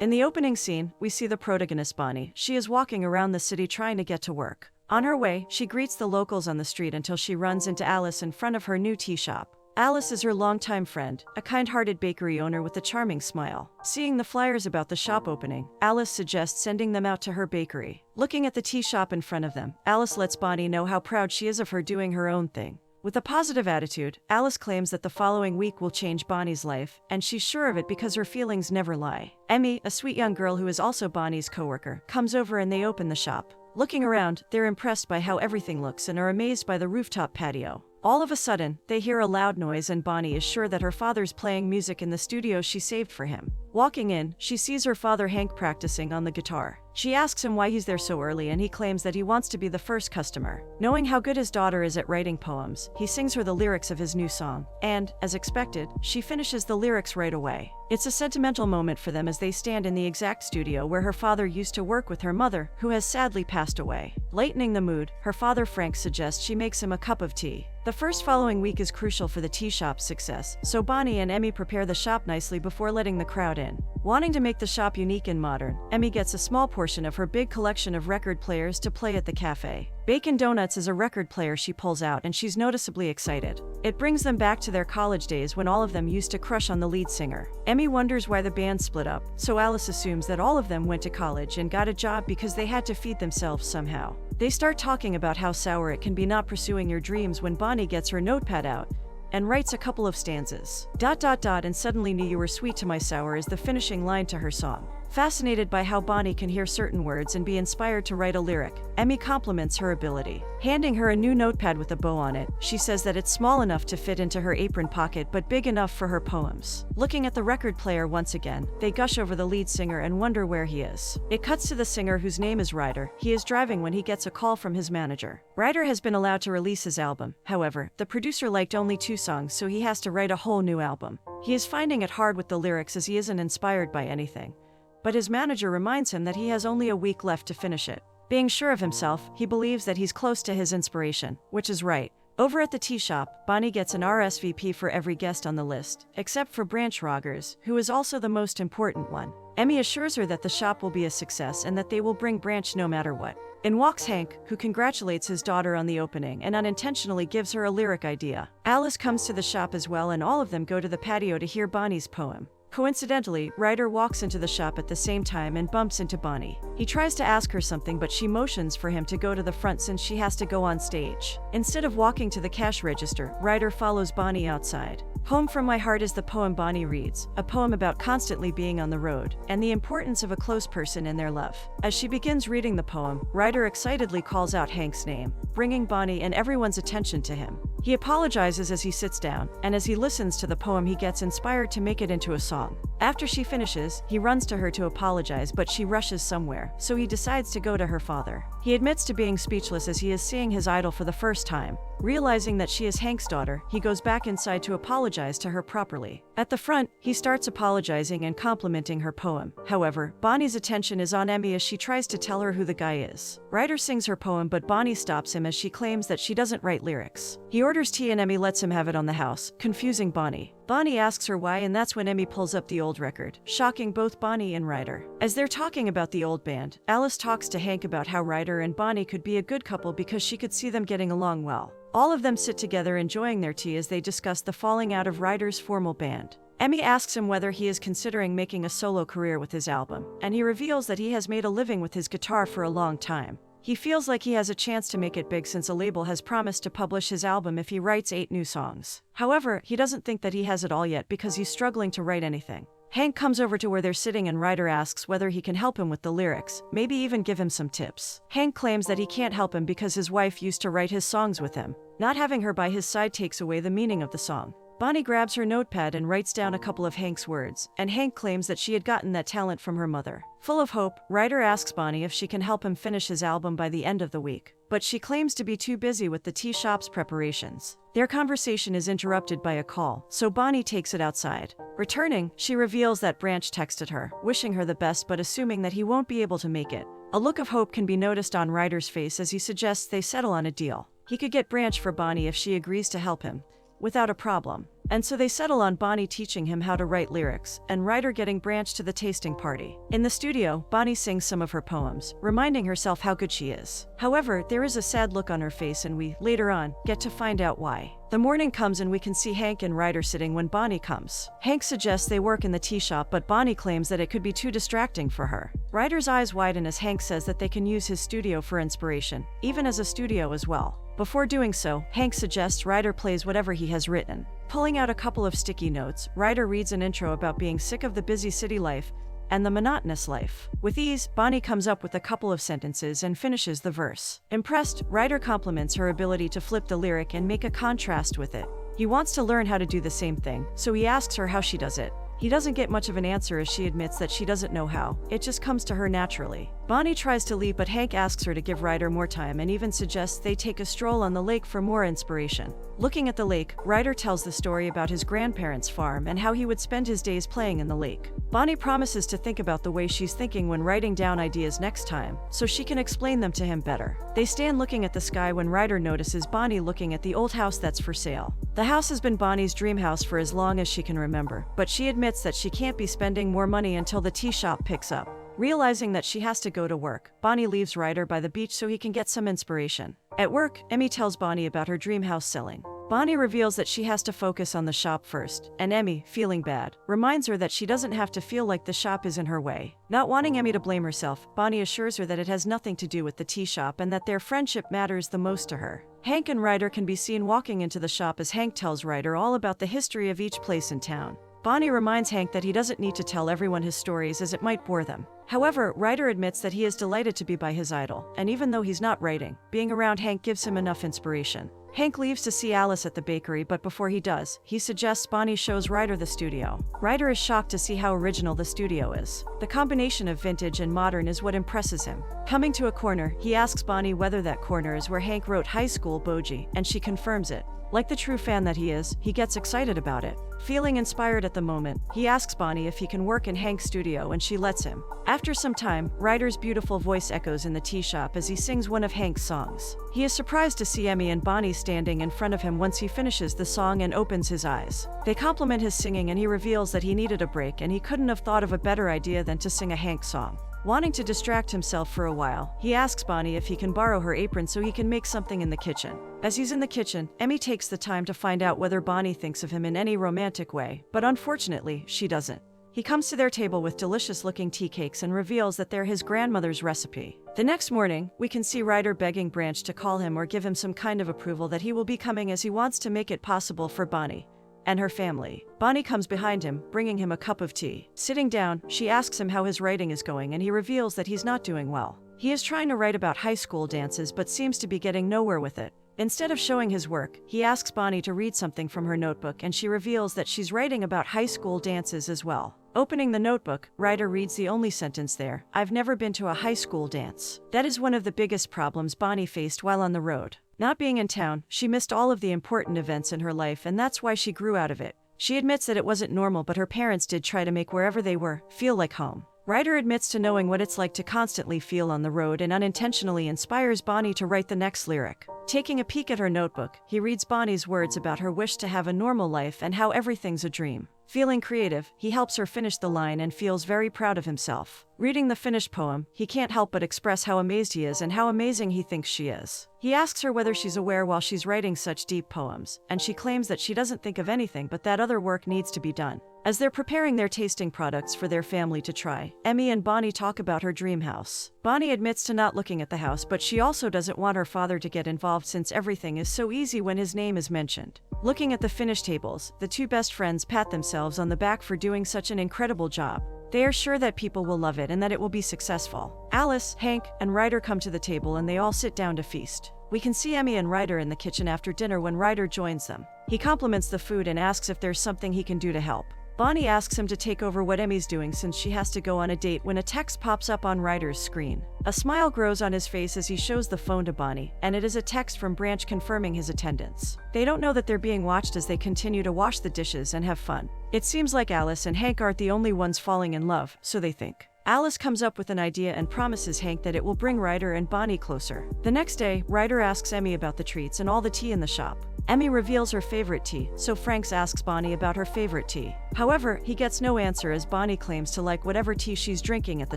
In the opening scene, we see the protagonist Bonnie. She is walking around the city trying to get to work. On her way, she greets the locals on the street until she runs into Alice in front of her new tea shop. Alice is her longtime friend, a kind-hearted bakery owner with a charming smile. Seeing the flyers about the shop opening, Alice suggests sending them out to her bakery. Looking at the tea shop in front of them, Alice lets Bonnie know how proud she is of her doing her own thing. With a positive attitude, Alice claims that the following week will change Bonnie's life, and she's sure of it because her feelings never lie. Emmy, a sweet young girl who is also Bonnie's coworker, comes over and they open the shop. Looking around, they're impressed by how everything looks and are amazed by the rooftop patio. All of a sudden, they hear a loud noise and Bonnie is sure that her father's playing music in the studio she saved for him. Walking in, she sees her father Hank practicing on the guitar. She asks him why he's there so early and he claims that he wants to be the first customer. Knowing how good his daughter is at writing poems, he sings her the lyrics of his new song. And, as expected, she finishes the lyrics right away. It's a sentimental moment for them as they stand in the exact studio where her father used to work with her mother, who has sadly passed away. Lightening the mood, her father Frank suggests she makes him a cup of tea. The first following week is crucial for the tea shop's success, so Bonnie and Emmy prepare the shop nicely before letting the crowd in. Wanting to make the shop unique and modern, Emmy gets a small portion of her big collection of record players to play at the cafe. Bacon Donuts is a record player she pulls out and she's noticeably excited. It brings them back to their college days when all of them used to crush on the lead singer. Emmy wonders why the band split up, so Alice assumes that all of them went to college and got a job because they had to feed themselves somehow. They start talking about how sour it can be not pursuing your dreams when Bonnie gets her notepad out and writes a couple of stanzas. And suddenly knew you were sweet to my sour is the finishing line to her song. Fascinated by how Bonnie can hear certain words and be inspired to write a lyric, Emmy compliments her ability. Handing her a new notepad with a bow on it, she says that it's small enough to fit into her apron pocket but big enough for her poems. Looking at the record player once again, they gush over the lead singer and wonder where he is. It cuts to the singer whose name is Ryder. He is driving when he gets a call from his manager. Ryder has been allowed to release his album. However, the producer liked only 2 songs, so he has to write a whole new album. He is finding it hard with the lyrics as he isn't inspired by anything. But his manager reminds him that he has only a week left to finish it. Being sure of himself, he believes that he's close to his inspiration, which is right. Over at the tea shop, Bonnie gets an RSVP for every guest on the list, except for Branch Rogers, who is also the most important one. Emmy assures her that the shop will be a success and that they will bring Branch no matter what. In walks Hank, who congratulates his daughter on the opening and unintentionally gives her a lyric idea. Alice comes to the shop as well and all of them go to the patio to hear Bonnie's poem. Coincidentally, Ryder walks into the shop at the same time and bumps into Bonnie. He tries to ask her something but she motions for him to go to the front since she has to go on stage. Instead of walking to the cash register, Ryder follows Bonnie outside. Home from My Heart is the poem Bonnie reads, a poem about constantly being on the road, and the importance of a close person in their love. As she begins reading the poem, Ryder excitedly calls out Hank's name, bringing Bonnie and everyone's attention to him. He apologizes as he sits down, and as he listens to the poem he gets inspired to make it into a song. After she finishes, he runs to her to apologize but she rushes somewhere, so he decides to go to her father. He admits to being speechless as he is seeing his idol for the first time. Realizing that she is Hank's daughter, he goes back inside to apologize to her properly. At the front, he starts apologizing and complimenting her poem. However, Bonnie's attention is on Emmy as she tries to tell her who the guy is. Ryder sings her poem but Bonnie stops him as she claims that she doesn't write lyrics. He orders tea and Emmy lets him have it on the house, confusing Bonnie. Bonnie asks her why and that's when Emmy pulls up the old record, shocking both Bonnie and Ryder. As they're talking about the old band, Alice talks to Hank about how Ryder and Bonnie could be a good couple because she could see them getting along well. All of them sit together enjoying their tea as they discuss the falling out of Ryder's formal band. Emmy asks him whether he is considering making a solo career with his album, and he reveals that he has made a living with his guitar for a long time. He feels like he has a chance to make it big since a label has promised to publish his album if he writes 8 new songs. However, he doesn't think that he has it all yet because he's struggling to write anything. Hank comes over to where they're sitting and Ryder asks whether he can help him with the lyrics, maybe even give him some tips. Hank claims that he can't help him because his wife used to write his songs with him. Not having her by his side takes away the meaning of the song. Bonnie grabs her notepad and writes down a couple of Hank's words, and Hank claims that she had gotten that talent from her mother. Full of hope, Ryder asks Bonnie if she can help him finish his album by the end of the week, but she claims to be too busy with the tea shop's preparations. Their conversation is interrupted by a call, so Bonnie takes it outside. Returning, she reveals that Branch texted her, wishing her the best but assuming that he won't be able to make it. A look of hope can be noticed on Ryder's face as he suggests they settle on a deal. He could get Branch for Bonnie if she agrees to help him. without a problem. And so they settle on Bonnie teaching him how to write lyrics, and Ryder getting Branch to the tasting party. In the studio, Bonnie sings some of her poems, reminding herself how good she is. However, there is a sad look on her face and we, later on, get to find out why. The morning comes and we can see Hank and Ryder sitting when Bonnie comes. Hank suggests they work in the tea shop, but Bonnie claims that it could be too distracting for her. Ryder's eyes widen as Hank says that they can use his studio for inspiration, even as a studio as well. Before doing so, Hank suggests Ryder plays whatever he has written. Pulling out a couple of sticky notes, Ryder reads an intro about being sick of the busy city life and the monotonous life. With ease, Bonnie comes up with a couple of sentences and finishes the verse. Impressed, Ryder compliments her ability to flip the lyric and make a contrast with it. He wants to learn how to do the same thing, so he asks her how she does it. He doesn't get much of an answer as she admits that she doesn't know how. It just comes to her naturally. Bonnie tries to leave, but Hank asks her to give Ryder more time and even suggests they take a stroll on the lake for more inspiration. Looking at the lake, Ryder tells the story about his grandparents' farm and how he would spend his days playing in the lake. Bonnie promises to think about the way she's thinking when writing down ideas next time, so she can explain them to him better. They stand looking at the sky when Ryder notices Bonnie looking at the old house that's for sale. The house has been Bonnie's dream house for as long as she can remember, but she admits that she can't be spending more money until the tea shop picks up. Realizing that she has to go to work, Bonnie leaves Ryder by the beach so he can get some inspiration. At work, Emmy tells Bonnie about her dream house selling. Bonnie reveals that she has to focus on the shop first, and Emmy, feeling bad, reminds her that she doesn't have to feel like the shop is in her way. Not wanting Emmy to blame herself, Bonnie assures her that it has nothing to do with the tea shop and that their friendship matters the most to her. Hank and Ryder can be seen walking into the shop as Hank tells Ryder all about the history of each place in town. Bonnie reminds Hank that he doesn't need to tell everyone his stories as it might bore them. However, Ryder admits that he is delighted to be by his idol, and even though he's not writing, being around Hank gives him enough inspiration. Hank leaves to see Alice at the bakery, but before he does, he suggests Bonnie shows Ryder the studio. Ryder is shocked to see how original the studio is. The combination of vintage and modern is what impresses him. Coming to a corner, he asks Bonnie whether that corner is where Hank wrote High School Bogey, and she confirms it. Like the true fan that he is, he gets excited about it. Feeling inspired at the moment, he asks Bonnie if he can work in Hank's studio and she lets him. After some time, Ryder's beautiful voice echoes in the tea shop as he sings one of Hank's songs. He is surprised to see Emmy and Bonnie standing in front of him once he finishes the song and opens his eyes. They compliment his singing and he reveals that he needed a break and he couldn't have thought of a better idea than to sing a Hank song. Wanting to distract himself for a while, he asks Bonnie if he can borrow her apron so he can make something in the kitchen. As he's in the kitchen, Emmy takes the time to find out whether Bonnie thinks of him in any romantic way, but unfortunately, she doesn't. He comes to their table with delicious-looking tea cakes and reveals that they're his grandmother's recipe. The next morning, we can see Ryder begging Branch to call him or give him some kind of approval that he will be coming as he wants to make it possible for Bonnie and her family. Bonnie comes behind him, bringing him a cup of tea. Sitting down, she asks him how his writing is going and he reveals that he's not doing well. He is trying to write about high school dances but seems to be getting nowhere with it. Instead of showing his work, he asks Bonnie to read something from her notebook and she reveals that she's writing about high school dances as well. Opening the notebook, Ryder reads the only sentence there: "I've never been to a high school dance." That is one of the biggest problems Bonnie faced while on the road. Not being in town, she missed all of the important events in her life and that's why she grew out of it. She admits that it wasn't normal, but her parents did try to make wherever they were feel like home. Ryder admits to knowing what it's like to constantly feel on the road and unintentionally inspires Bonnie to write the next lyric. Taking a peek at her notebook, he reads Bonnie's words about her wish to have a normal life and how everything's a dream. Feeling creative, he helps her finish the line and feels very proud of himself. Reading the finished poem, he can't help but express how amazed he is and how amazing he thinks she is. He asks her whether she's aware while she's writing such deep poems, and she claims that she doesn't think of anything but that other work needs to be done. As they're preparing their tasting products for their family to try, Emmy and Bonnie talk about her dream house. Bonnie admits to not looking at the house, but she also doesn't want her father to get involved since everything is so easy when his name is mentioned. Looking at the finished tables, the two best friends pat themselves on the back for doing such an incredible job. They are sure that people will love it and that it will be successful. Alice, Hank, and Ryder come to the table and they all sit down to feast. We can see Emmy and Ryder in the kitchen after dinner when Ryder joins them. He compliments the food and asks if there's something he can do to help. Bonnie asks him to take over what Emmy's doing since she has to go on a date when a text pops up on Ryder's screen. A smile grows on his face as he shows the phone to Bonnie, and it is a text from Branch confirming his attendance. They don't know that they're being watched as they continue to wash the dishes and have fun. It seems like Alice and Hank aren't the only ones falling in love, so they think. Alice comes up with an idea and promises Hank that it will bring Ryder and Bonnie closer. The next day, Ryder asks Emmy about the treats and all the tea in the shop. Emmy reveals her favorite tea, so Franks asks Bonnie about her favorite tea. However, he gets no answer as Bonnie claims to like whatever tea she's drinking at the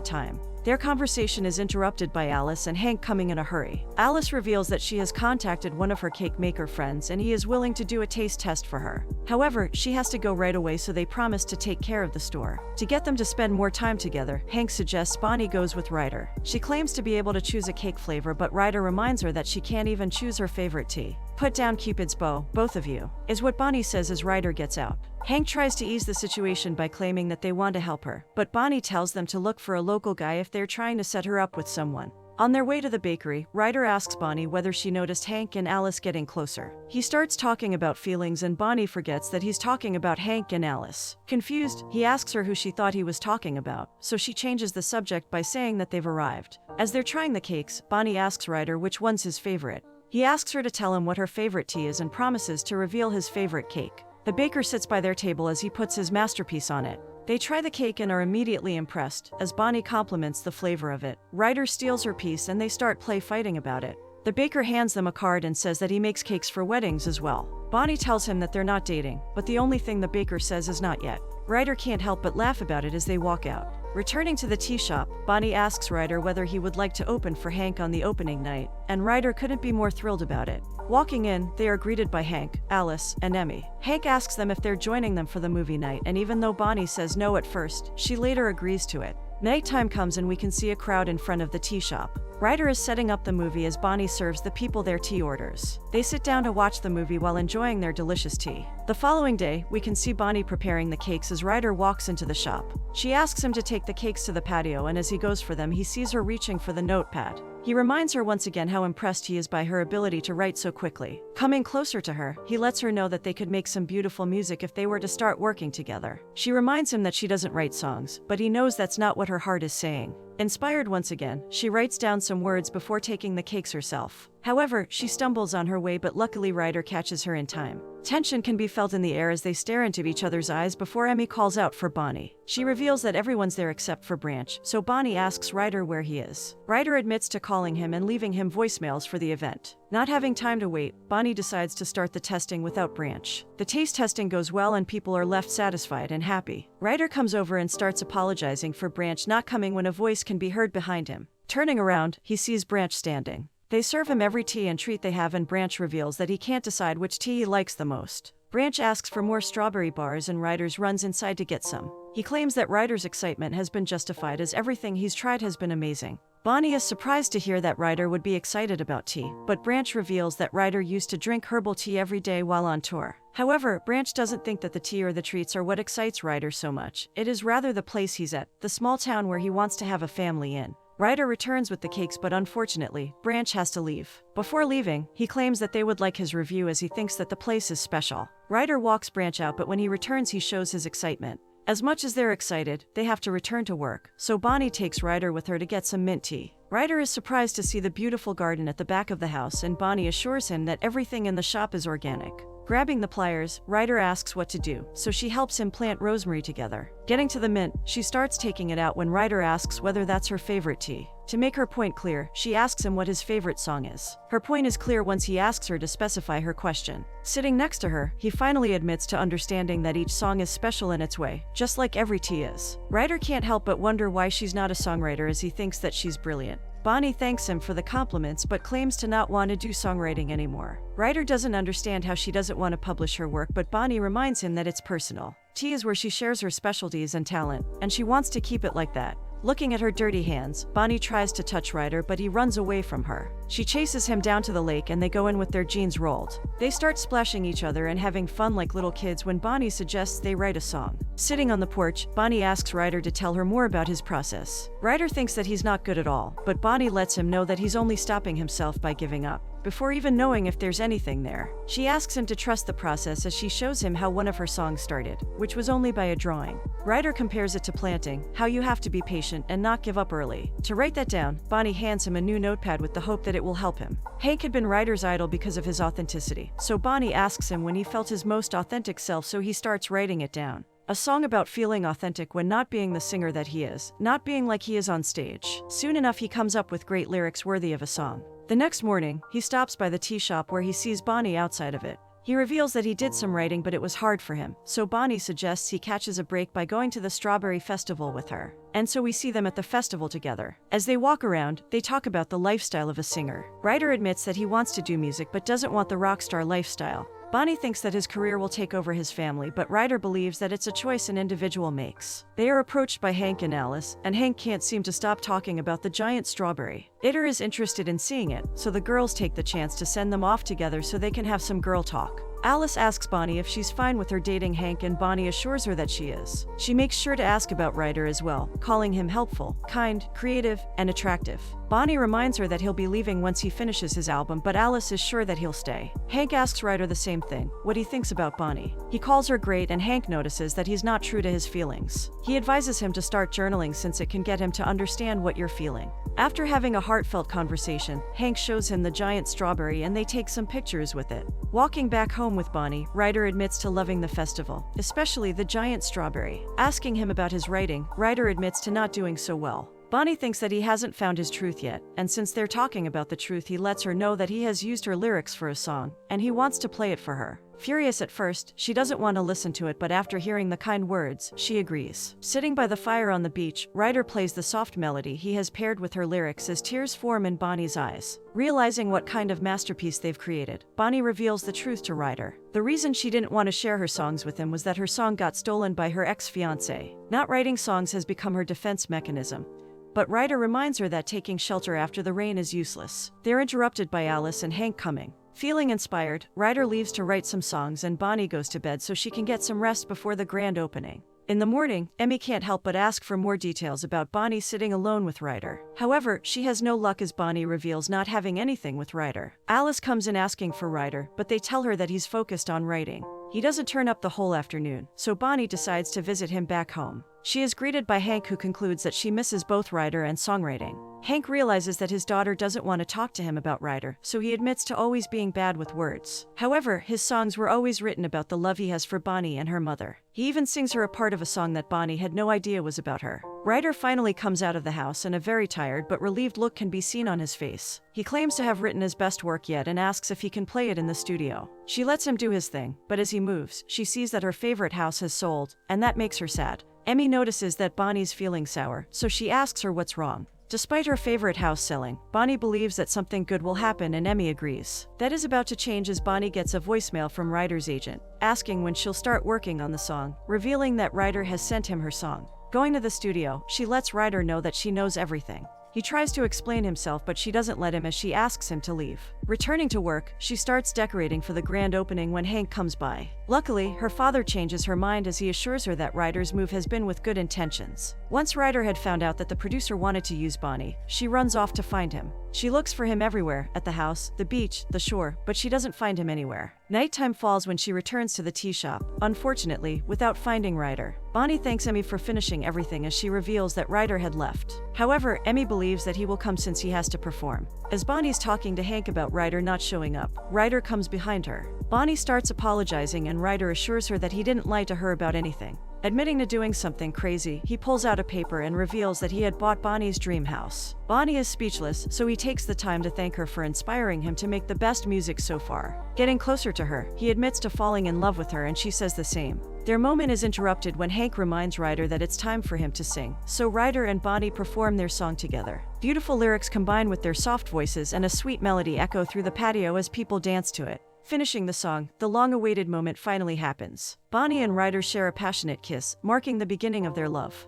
time. Their conversation is interrupted by Alice and Hank coming in a hurry. Alice reveals that she has contacted one of her cake maker friends and he is willing to do a taste test for her. However, she has to go right away, so they promise to take care of the store. To get them to spend more time together, Hank suggests Bonnie goes with Ryder. She claims to be able to choose a cake flavor, but Ryder reminds her that she can't even choose her favorite tea. "Put down Cupid's bow, both of you," is what Bonnie says as Ryder gets out. Hank tries to ease the situation by claiming that they want to help her, but Bonnie tells them to look for a local guy if they're trying to set her up with someone. On their way to the bakery, Ryder asks Bonnie whether she noticed Hank and Alice getting closer. He starts talking about feelings and Bonnie forgets that he's talking about Hank and Alice. Confused, he asks her who she thought he was talking about, so she changes the subject by saying that they've arrived. As they're trying the cakes, Bonnie asks Ryder which one's his favorite. He asks her to tell him what her favorite tea is and promises to reveal his favorite cake. The baker sits by their table as he puts his masterpiece on it. They try the cake and are immediately impressed, as Bonnie compliments the flavor of it. Ryder steals her piece and they start fighting about it. The baker hands them a card and says that he makes cakes for weddings as well. Bonnie tells him that they're not dating, but the only thing the baker says is not yet. Ryder can't help but laugh about it as they walk out. Returning to the tea shop, Bonnie asks Ryder whether he would like to open for Hank on the opening night, and Ryder couldn't be more thrilled about it. Walking in, they are greeted by Hank, Alice, and Emmy. Hank asks them if they're joining them for the movie night, and even though Bonnie says no at first, she later agrees to it. Nighttime comes and we can see a crowd in front of the tea shop. Ryder is setting up the movie as Bonnie serves the people their tea orders. They sit down to watch the movie while enjoying their delicious tea. The following day, we can see Bonnie preparing the cakes as Ryder walks into the shop. She asks him to take the cakes to the patio, and as he goes for them, he sees her reaching for the notepad. He reminds her once again how impressed he is by her ability to write so quickly. Coming closer to her, he lets her know that they could make some beautiful music if they were to start working together. She reminds him that she doesn't write songs, but he knows that's not what her heart is saying. Inspired once again, she writes down some words before taking the cakes herself. However, she stumbles on her way, but luckily Ryder catches her in time. Tension can be felt in the air as they stare into each other's eyes before Emmy calls out for Bonnie. She reveals that everyone's there except for Branch, so Bonnie asks Ryder where he is. Ryder admits to calling him and leaving him voicemails for the event. Not having time to wait, Bonnie decides to start the testing without Branch. The taste testing goes well and people are left satisfied and happy. Ryder comes over and starts apologizing for Branch not coming when a voice can be heard behind him. Turning around, he sees Branch standing. They serve him every tea and treat they have, and Branch reveals that he can't decide which tea he likes the most. Branch asks for more strawberry bars and Ryder runs inside to get some. He claims that Ryder's excitement has been justified as everything he's tried has been amazing. Bonnie is surprised to hear that Ryder would be excited about tea, but Branch reveals that Ryder used to drink herbal tea every day while on tour. However, Branch doesn't think that the tea or the treats are what excites Ryder so much. It is rather the place he's at, the small town where he wants to have a family in. Ryder returns with the cakes, but unfortunately, Branch has to leave. Before leaving, he claims that they would like his review as he thinks that the place is special. Ryder walks Branch out, but when he returns he shows his excitement. As much as they're excited, they have to return to work, so Bonnie takes Ryder with her to get some mint tea. Ryder is surprised to see the beautiful garden at the back of the house, and Bonnie assures him that everything in the shop is organic. Grabbing the pliers, Ryder asks what to do, so she helps him plant rosemary together. Getting to the mint, she starts taking it out when Ryder asks whether that's her favorite tea. To make her point clear, she asks him what his favorite song is. Her point is clear once he asks her to specify her question. Sitting next to her, he finally admits to understanding that each song is special in its way, just like every tea is. Ryder can't help but wonder why she's not a songwriter as he thinks that she's brilliant. Bonnie thanks him for the compliments but claims to not want to do songwriting anymore. Ryder doesn't understand how she doesn't want to publish her work, but Bonnie reminds him that it's personal. Tea is where she shares her specialties and talent, and she wants to keep it like that. Looking at her dirty hands, Bonnie tries to touch Ryder, but he runs away from her. She chases him down to the lake and they go in with their jeans rolled. They start splashing each other and having fun like little kids when Bonnie suggests they write a song. Sitting on the porch, Bonnie asks Ryder to tell her more about his process. Ryder thinks that he's not good at all, but Bonnie lets him know that he's only stopping himself by giving up. Before even knowing if there's anything there, she asks him to trust the process as she shows him how one of her songs started, which was only by a drawing. Ryder compares it to planting, how you have to be patient and not give up early. To write that down, Bonnie hands him a new notepad with the hope that it will help him. Hank had been Ryder's idol because of his authenticity, so Bonnie asks him when he felt his most authentic self, so he starts writing it down. a song about feeling authentic when not being the singer that he is, not being like he is on stage. Soon enough he comes up with great lyrics worthy of a song. The next morning, he stops by the tea shop where he sees Bonnie outside of it. He reveals that he did some writing but it was hard for him, so Bonnie suggests he catches a break by going to the Strawberry Festival with her. And so we see them at the festival together. As they walk around, they talk about the lifestyle of a singer. Ryder admits that he wants to do music but doesn't want the rock star lifestyle. Bonnie thinks that his career will take over his family, but Ryder believes that it's a choice an individual makes. They are approached by Hank and Alice, and Hank can't seem to stop talking about the giant strawberry. Itter is interested in seeing it, so the girls take the chance to send them off together so they can have some girl talk. Alice asks Bonnie if she's fine with her dating Hank, and Bonnie assures her that she is. She makes sure to ask about Ryder as well, calling him helpful, kind, creative, and attractive. Bonnie reminds her that he'll be leaving once he finishes his album, but Alice is sure that he'll stay. Hank asks Ryder the same thing, what he thinks about Bonnie. He calls her great, and Hank notices that he's not true to his feelings. He advises him to start journaling since it can get him to understand what you're feeling. After having a heartfelt conversation, Hank shows him the giant strawberry and they take some pictures with it. Walking back home with Bonnie, Ryder admits to loving the festival, especially the giant strawberry. Asking him about his writing, Ryder admits to not doing so well. Bonnie thinks that he hasn't found his truth yet, and since they're talking about the truth, he lets her know that he has used her lyrics for a song, and he wants to play it for her. Furious at first, she doesn't want to listen to it, but after hearing the kind words, she agrees. Sitting by the fire on the beach, Ryder plays the soft melody he has paired with her lyrics as tears form in Bonnie's eyes. Realizing what kind of masterpiece they've created, Bonnie reveals the truth to Ryder. The reason she didn't want to share her songs with him was that her song got stolen by her ex-fiancé. Not writing songs has become her defense mechanism. But Ryder reminds her that taking shelter after the rain is useless. They're interrupted by Alice and Hank coming. Feeling inspired, Ryder leaves to write some songs and Bonnie goes to bed so she can get some rest before the grand opening. In the morning, Emmy can't help but ask for more details about Bonnie sitting alone with Ryder. However, she has no luck as Bonnie reveals not having anything with Ryder. Alice comes in asking for Ryder, but they tell her that he's focused on writing. He doesn't turn up the whole afternoon, so Bonnie decides to visit him back home. She is greeted by Hank, who concludes that she misses both Ryder and songwriting. Hank realizes that his daughter doesn't want to talk to him about Ryder, so he admits to always being bad with words. However, his songs were always written about the love he has for Bonnie and her mother. He even sings her a part of a song that Bonnie had no idea was about her. Ryder finally comes out of the house and a very tired but relieved look can be seen on his face. He claims to have written his best work yet and asks if he can play it in the studio. She lets him do his thing, but as he moves, she sees that her favorite house has sold, and that makes her sad. Emmy notices that Bonnie's feeling sour, so she asks her what's wrong. Despite her favorite house selling, Bonnie believes that something good will happen and Emmy agrees. That is about to change as Bonnie gets a voicemail from Ryder's agent, asking when she'll start working on the song, revealing that Ryder has sent him her song. Going to the studio, she lets Ryder know that she knows everything. He tries to explain himself, but she doesn't let him as she asks him to leave. Returning to work, she starts decorating for the grand opening when Hank comes by. Luckily, her father changes her mind as he assures her that Ryder's move has been with good intentions. Once Ryder had found out that the producer wanted to use Bonnie, she runs off to find him. She looks for him everywhere, at the house, the beach, the shore, but she doesn't find him anywhere. Nighttime falls when she returns to the tea shop, unfortunately, without finding Ryder. Bonnie thanks Emmy for finishing everything as she reveals that Ryder had left. However, Emmy believes that he will come since he has to perform. As Bonnie's talking to Hank about Ryder not showing up, Ryder comes behind her. Bonnie starts apologizing and Ryder assures her that he didn't lie to her about anything. Admitting to doing something crazy, he pulls out a paper and reveals that he had bought Bonnie's dream house. Bonnie is speechless, so he takes the time to thank her for inspiring him to make the best music so far. Getting closer to her, he admits to falling in love with her and she says the same. Their moment is interrupted when Hank reminds Ryder that it's time for him to sing, so Ryder and Bonnie perform their song together. Beautiful lyrics combine with their soft voices and a sweet melody echo through the patio as people dance to it. Finishing the song, the long-awaited moment finally happens. Bonnie and Ryder share a passionate kiss, marking the beginning of their love.